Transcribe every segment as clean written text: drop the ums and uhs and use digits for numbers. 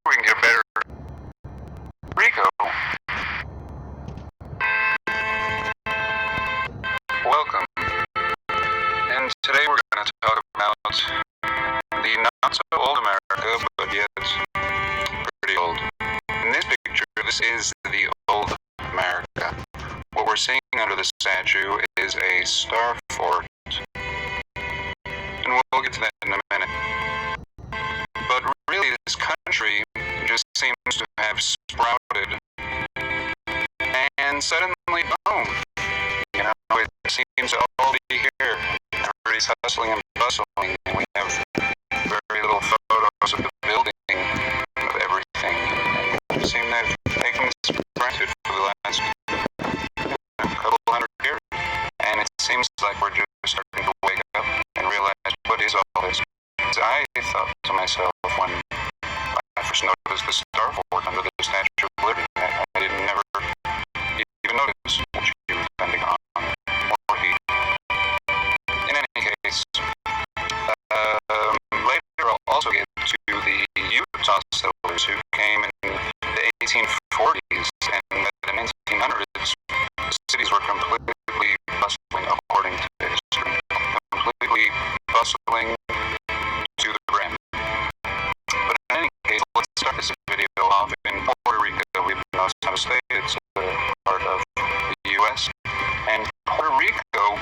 we can get better. Rico. Welcome. And today we're going to talk about the not so old America, but yet pretty old. In this picture, this is the old America. What we're seeing under the statue is a star fort. And we'll get to that in a minute. But really, this country just seems to have sprouted and suddenly boom. You know, it seems to all be here. Everybody's hustling and bustling, and we have very little photos of the building of everything. And we seem to have taken this for granted for the last couple hundred years. And it seems like we're just starting to wake up and realize, what is all this? So I thought to myself when I first noticed the star fort under the Statue of Liberty, I didn't never even notice what she was spending on or he. In any case, later I'll also get to the Utah settlers who came in the 1840s, and in the 1900s, cities were completely bustling, according to history, completely bustling to the brim. But in any case, let's start this video off in Puerto Rico. We've known how to stay. It's a part of the U.S. And Puerto Rico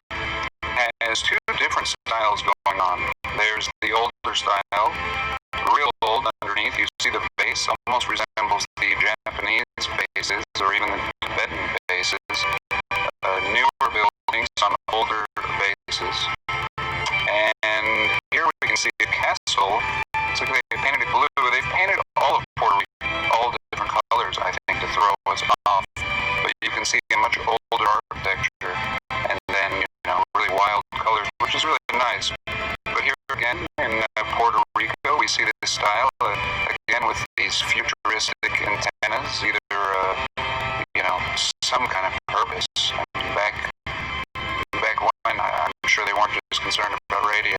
has two different styles going on. There's the older style, real old underneath. You see the base almost resembles the Japanese bases or even the Tibetan bases. Newer buildings on older bases. And here we can see a castle. It's like they painted it blue. They've painted all of Puerto Rico, all different colors, I think, to throw us off. But you can see a much older architecture, and then, you know, really wild colors, which is really nice. But here again, in Puerto Rico, we see this style, again, with these futuristic antennas, either, you know, some kind of purpose. I mean, back when, I'm sure they weren't just concerned about radio.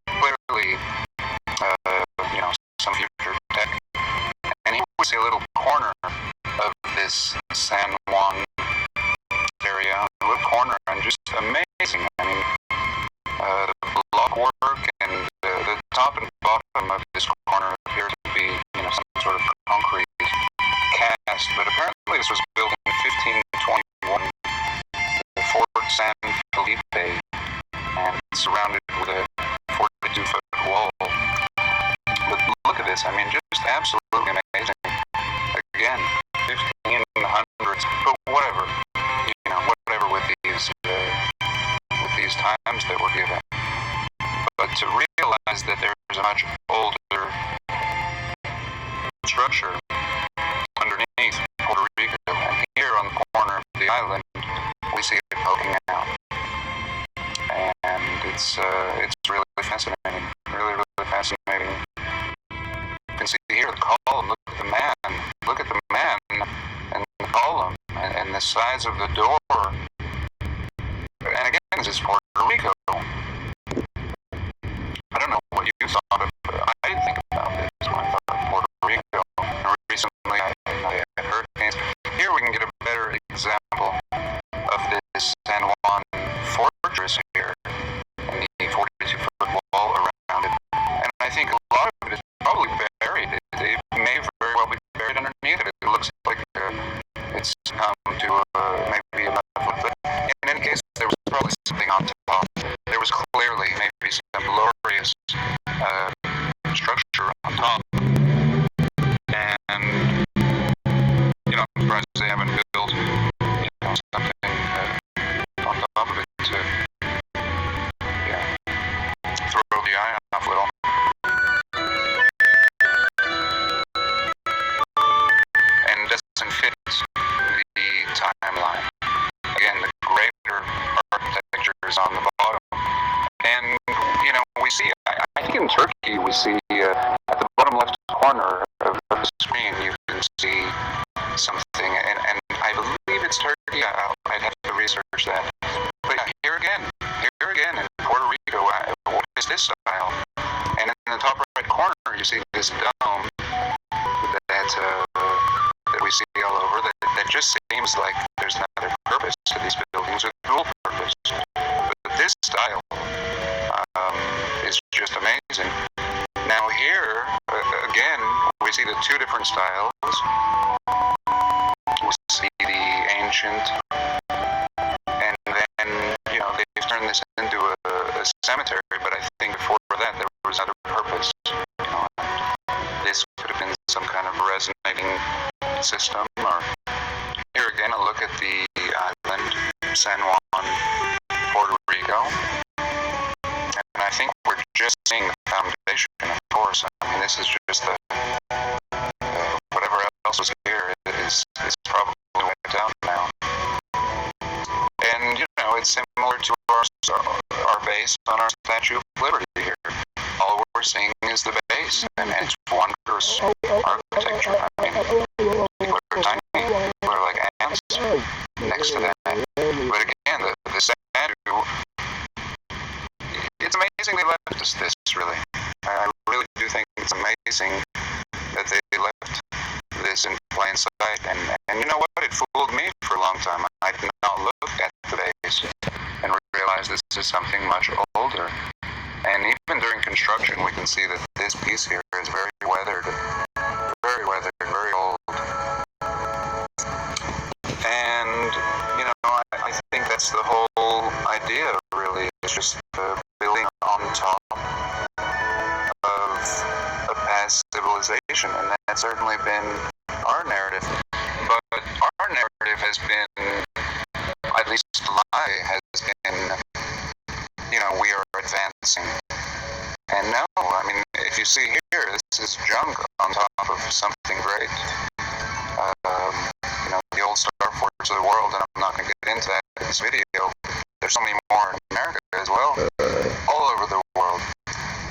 Clearly, you know, some future tech. And here we see a little corner of this San Juan area, a little corner, and just amazing. I mean, the block work and the top and bottom of this corner appear to be, you know, some sort of concrete cast, but apparently this was built in 1521, the Fort San Felipe, and surrounded with a 42-foot wall. But look at this, I mean, just absolutely amazing. Again, 1500s, but whatever, you know, whatever with these times that were given. But to realize that there's a much older structure underneath Puerto Rico, and here on the corner of the island, we see it poking out. And it's really fascinating, really fascinating. You can see here the column, look at the man and the column, and the size of the door. And again, this is Puerto Rico. I don't know what you thought of, I didn't think about this when I thought of Puerto Rico. And recently I had hurricanes. Here we can get a better example of this San Juan fortress here, and the 42-foot wall around it. And I think a lot of it is probably buried. It may very well be buried underneath it. It looks like it's come to maybe about a foot. But in any case, there was probably something on top. There was clearly maybe some glorious structure on top. And, you know, I'm surprised they haven't built, you know, something on top of it to, yeah, throw the eye off a little. And doesn't fit the timeline. Again, the greater architecture is on the bottom. And, you know, we see, I think in Turkey, we see at the bottom left corner of the screen, you can see something, and I believe it's Turkey. I'd have to research that. But here again, in Puerto Rico, what is this style? And in the top right corner, you see this dome, that we see all over. That just seems like there's another purpose to these buildings, a dual purpose. But this style is just amazing. Now here, again, we see the two different styles. We see the ancient, and then, they've turned this into a cemetery, but I think before that there was another purpose. This could have been some kind of resonating system, or here again, a look at the island, San Juan, Puerto Rico. And I think we're just seeing the foundation, of course. I mean, this is just whatever else was here is probably wiped out now. And, it's similar to our base on our Statue of Liberty here. All we're seeing is the base, and it's wondrous architecture. I mean, people are tiny, people are like ants next to that. But again, the statue, it's amazing they left us this, really. I really do think it's amazing that they left this in plain sight. And you know what? It fooled me for a long time. I did not look at the base and realize this is something much older. And even during construction, we can see that this piece here is very weathered, very old. And, I think that's the whole idea, really. It's just building on top of a past civilization, and that's certainly been our narrative. But our narrative has been, at least mine has been, we are advancing. And no, I mean, if you see here, this is junk on top of something great. The old star forts of the world, and I'm not going to get into that in this video. There's so many more in America as well, all over the world.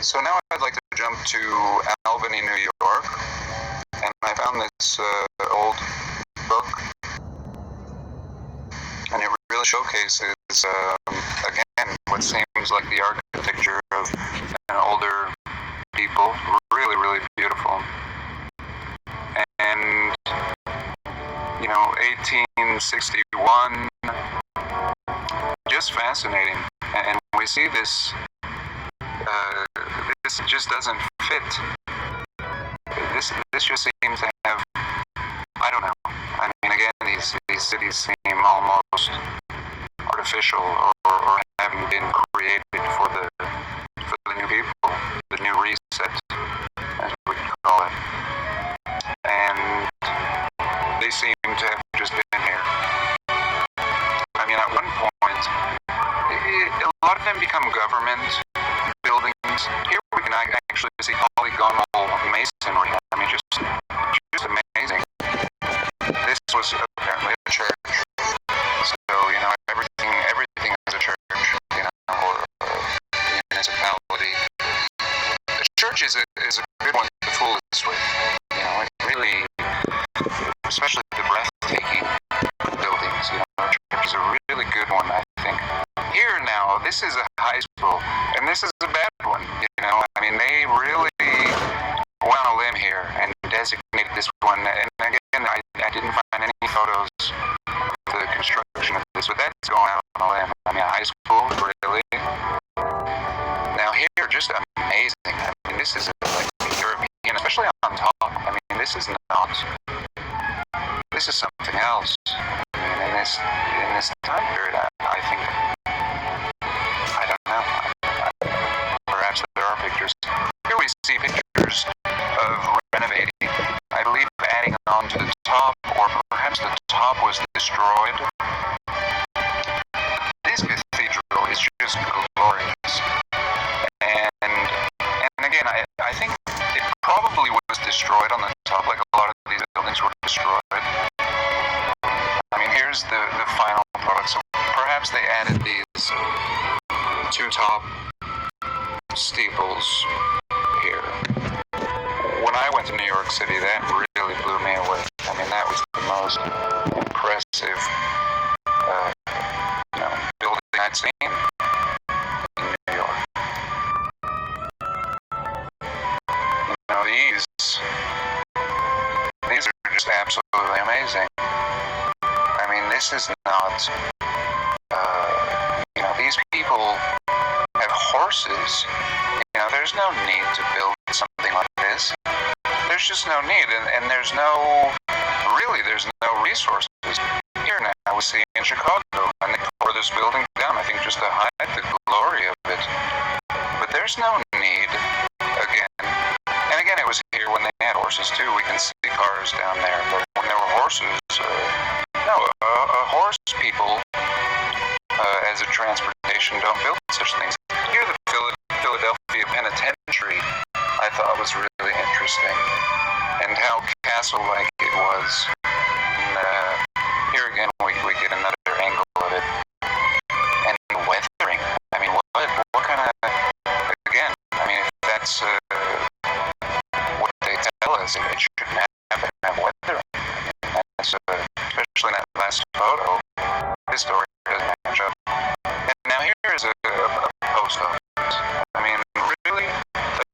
So now I'd like to jump to Albany, New York, and I found this old book, and it really showcases, again, what seems like the architecture of an older people. Really, really beautiful. And, 1861, just fascinating. And we see this, this just doesn't fit. This just seems to have, I don't know. I mean, again, these cities seem almost artificial, or having been created for the new people, the new reset, as we could call it. And they seem to have just been here. I mean, at one point, a lot of them become government buildings. Here we can actually see polygonal masonry. I mean, just amazing. This was apparently a church. So, everything is a church, or a municipality. The church is a good one to fool us with. It really, especially the breathtaking buildings, church is a really good one, I think. Here now, this is a high school, and this is a bad one, I mean, they really went on a limb here and designated this one, and again, I didn't find any photos of the construction of this, but that's going out on a limb. I mean, a high school, really? Now here, just amazing. I mean, this is like European, especially on top. I mean, this is something else. I mean, in this time period, I think, I don't know, perhaps there are pictures. Here we see pictures of renovating, I believe adding on to the top, or perhaps the top was destroyed. This cathedral is just glorious. And again, I think it probably was destroyed on the top, like a lot of these buildings were destroyed. I mean, here's the final product. So perhaps they added these two top steeples here. When I went to New York City, that really blew me away. I mean, that was the most impressive building I'd seen in New York. just absolutely amazing. I mean, this is not, these people have horses. There's no need to build something like this. There's just no need, and there's no resources. Here now, we see in Chicago, and they tore this building down, I think, just to hide the glory of it. But there's no need, again. And again, it was here when they had horses, too. We can see cars down there, but when there were horses, horse people, as a transportation, don't build such things. Here, the Philadelphia Penitentiary, I thought was really interesting, and how castle-like it was. And, here again, we get another angle of it. And the weathering. I mean, what kind of, again, I mean, if that's what they tell us, it shouldn't have weathering. That's, especially in that last photo, this story doesn't match up. And now here is a post office. I mean, really,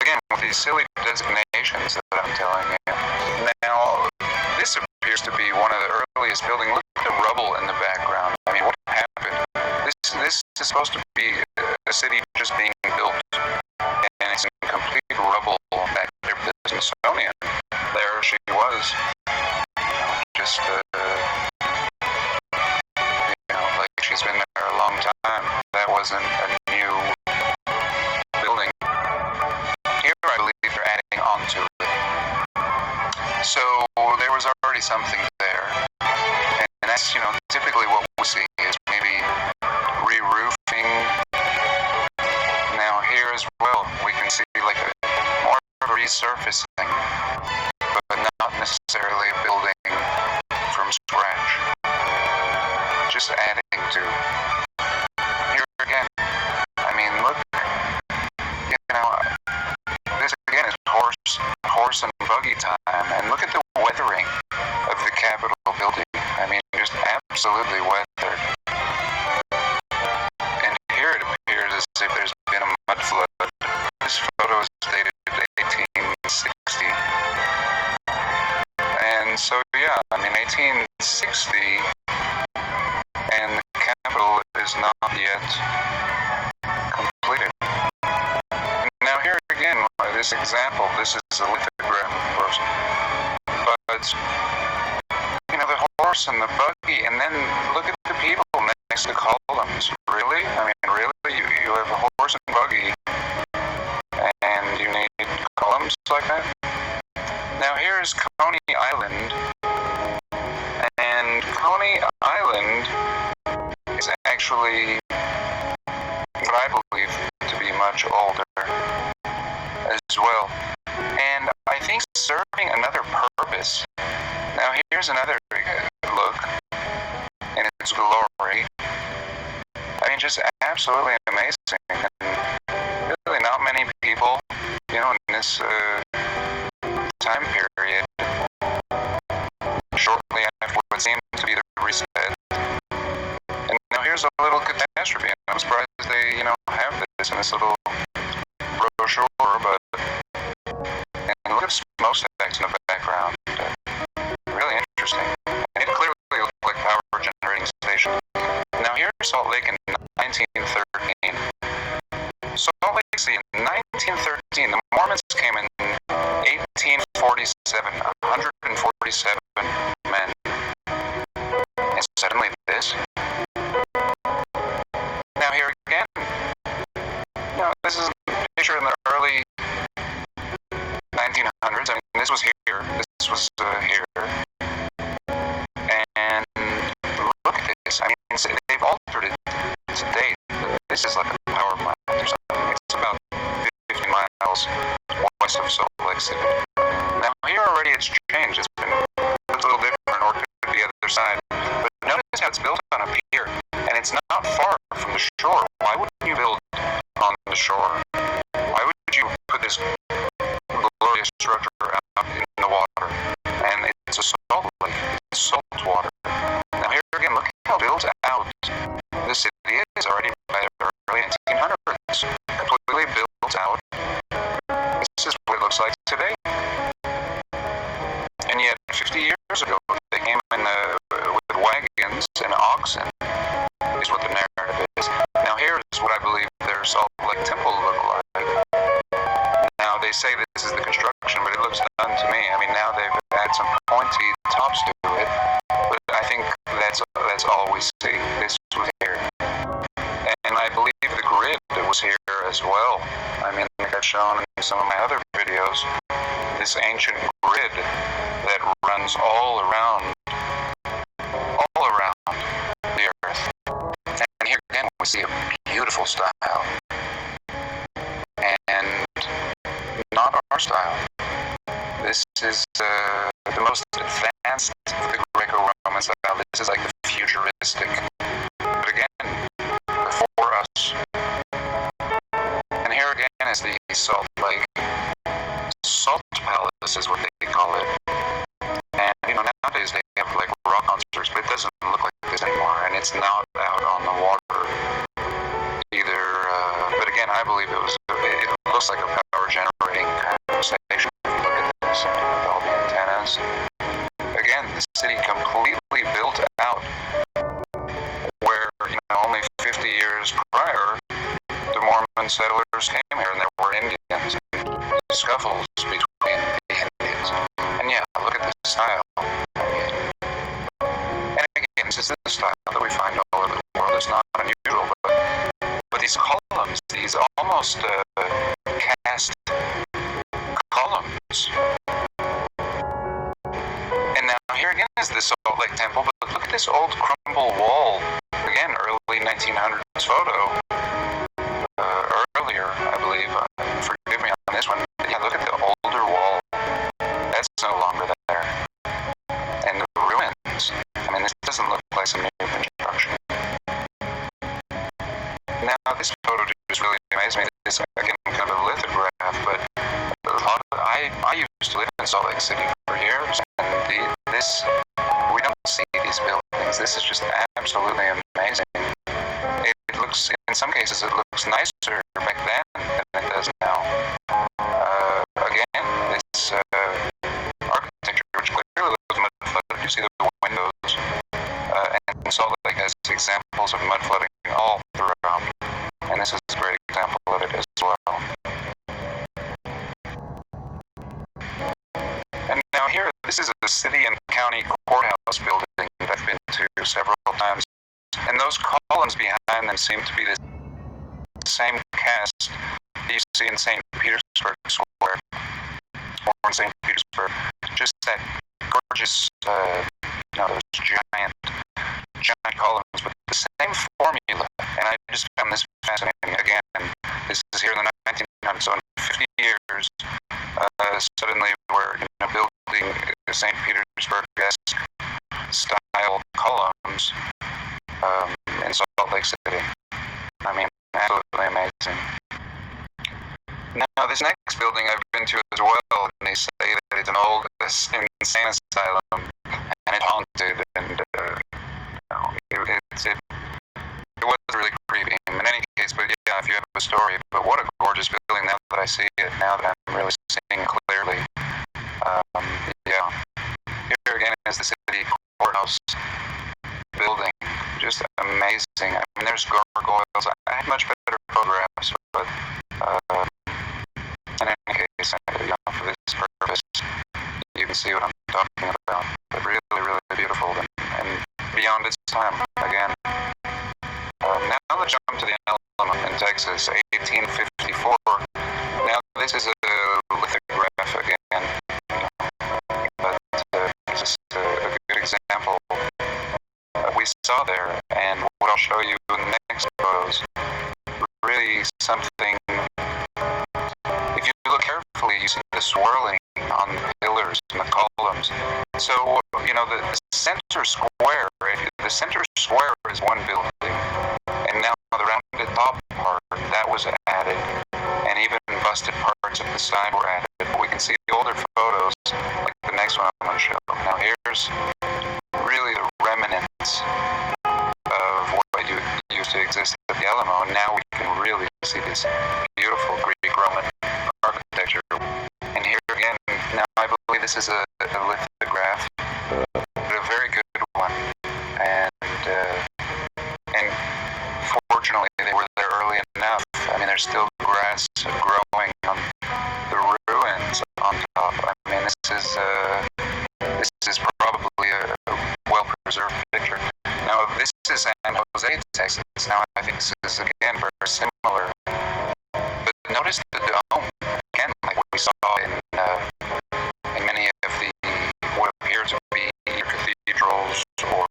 again, with these silly designations that I'm telling you. Now, this appears to be one of the earliest buildings. Look at the rubble in the background. I mean, what happened? This is supposed to be a city just being built, and it's in complete rubble back there with the Smithsonian. There she was, just like she's been there a long time. That wasn't a new building. Here, I believe they're adding on to it. So there was already something there, and that's typically what we see is maybe re-roofing. Now here as well, we can see like more of a resurfacing, but not necessarily a building from scratch. Just adding to. Here again, I mean, look, this again is horse and buggy time, and look at the weathering of the Capitol building. I mean, just absolutely weathered. And here it appears as if there's been a mud flood. This photo is dated 1860. And so, yeah, I mean, 1860, and the Capitol is not yet completed. Now here again, this example, this is a lithograph, of course, but, the horse and the buggy, and then look at the people next to columns. Really? I mean, really? You have a horse and buggy, and you need columns like that? Now here's Coney Island, and Coney Island is actually what I believe to be much older as well, and I think serving another purpose. Now here's another look in its glory. I mean, just absolutely amazing, and really not many people, in this time period, shortly after what seemed to be the reset. And now here's a little catastrophe. I'm surprised they, have this in this little brochure, but and look at smokestacks in the background. Really interesting. And it clearly looked like power generating station. Now here's Salt Lake in 1913. Salt Lake City in 1913. The Mormons came in 1847. 147 men. And suddenly this. Now here again. This is a picture in the early 1900s. I mean, this was here. This was here. And look at this. I mean, they've altered it to date. This is like a power plant or something. It's about 50 miles west of Salt Lake City. Now here already it's changed. It's been a little different, or it could be the other side. But notice how it's built on a pier, and it's not far from the shore. Why wouldn't you build on the shore? Why would you put this glorious structure out in the water? And it's a salt lake. It's salt water. Now here again, look how built out the city is already by the early 1800s. Completely built out. This is what it looks like today. And yet, 50 years came in with wagons and oxen, is what the narrative is. Now here's what I believe their Salt Lake Temple looked like. Now they say this is the construction, but it looks done to me. I mean, now they've added some pointy tops to it, but I think that's all we see. This was here, and I believe the grid was here as well. I mean, like I've shown in some of my other videos, this ancient grid that runs all around the earth. And here again we see a beautiful style, and not our style. This is the most advanced of the Greco-Roman style. This is like the futuristic, but again, before us. And here again is the Salt Lake Salt Palace is what they call it. And nowadays they have like rock concerts, but it doesn't look like this anymore, and it's not out on the water either. But again, I believe it looks like a power generating kind of station. Look at this with all the antennas. Again, the city completely built out, where only 50 years prior, the Mormon settlers came here, and there were Indians, scuffles between the Indians. And yeah, look at this style. And again, this is the style that we find all over the world. It's not unusual, but these columns, these almost cast columns. And now here again is the Salt Lake Temple, but look at this old crumble wall. Again, early 1900s photo. Earlier, I believe. Forgive me on this one. But yeah, look at the older wall. That's no longer there. And the ruins. I mean, this doesn't look like some new construction. Now, this photo just really amazed me. This, again, kind of a lithograph, but I used to live in Salt Lake City for years, and we don't see these buildings. This is just absolutely amazing. It looks, in some cases, it looks nicer back then than it does now. Again, this architecture, which clearly was mud flooded. You see the windows, and Salt Lake has examples of mud flooding all throughout, and this is a great example of it as well. And now here, this is a city and county courthouse building that I've been to several times, and those columns behind them seem to be the same cast you see in St. Petersburg Square, or in St. Petersburg. Just that gorgeous, those giant columns with the same formula. And I just found this fascinating. Again, this is here in the 1900s, so in 50 years, suddenly we're building St. Petersburg-esque style columns in Salt Lake City. I mean, absolutely amazing. Now, this next building I've been to as well, and they say that it's an old insane asylum, and it's haunted, and it was really creepy. In any case, but yeah, if you have a story, but what a gorgeous building now that I see it, now that I'm really seeing clearly. Yeah. Here again is the city courthouse building. Just amazing. I mean, there's gargoyles. I had much better photographs, but in any case, for this purpose, you can see what I'm talking about. But really, really beautiful and beyond its time. Again. Now let's jump to the Alamo in Texas, 1854. Now this is a lithograph again, but just a good example we saw there, and what I'll show you in the next photos, really something, if you look carefully, you see the swirling on the pillars and the columns. So, the center square, the center square is one building, and now the rounded top part, that was added, and even busted parts of the side were added. But we can see the older photos, like the next one I'm going to show. Now here's really the remnants of what used to exist at the Alamo, and now we can really see this beautiful Greek-Roman architecture. And here again, now I believe this is a lithograph, but a very there's still grass growing on the ruins on top. I mean, this is probably a well-preserved picture. Now, this is San Jose, Texas. Now, I think this is, again, very similar. But notice the dome, again, like we saw in many of the, what appear to be cathedrals or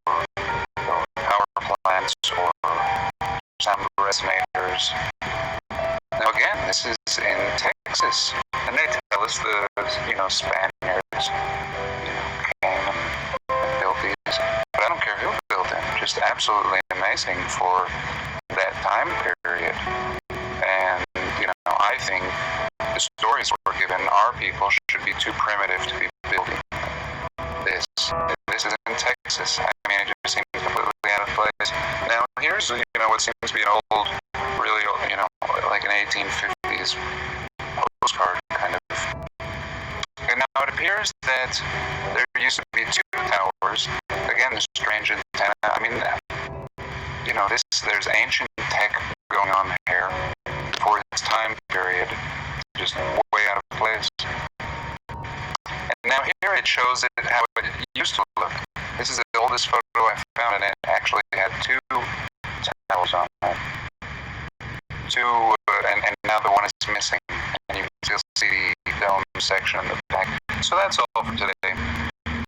power plants or sound resonators. Now, again, this is in Texas, and they tell us the, Spaniards, came and built these. But I don't care who built them, just absolutely amazing for that time period. And, I think the stories we're given, our people should be too primitive to be building this. This is in Texas. I mean, it just seems completely out of place. Now, here's, what seems to be an old, really old, like an 1850s postcard kind of. And now it appears that there used to be two towers. Again, the strange antenna. I mean, there's ancient tech going on here for this time period, just way out of place. And now here it shows it how it used to look. This is the oldest photo I found, and it actually had two towers on it. And now the one is missing, and you can still see the dome section in the back. So that's all for today.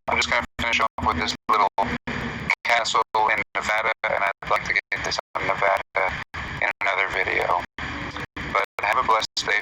I'm just going to finish off with this little castle in Nevada, and I'd like to get this on Nevada in another video. But have a blessed day.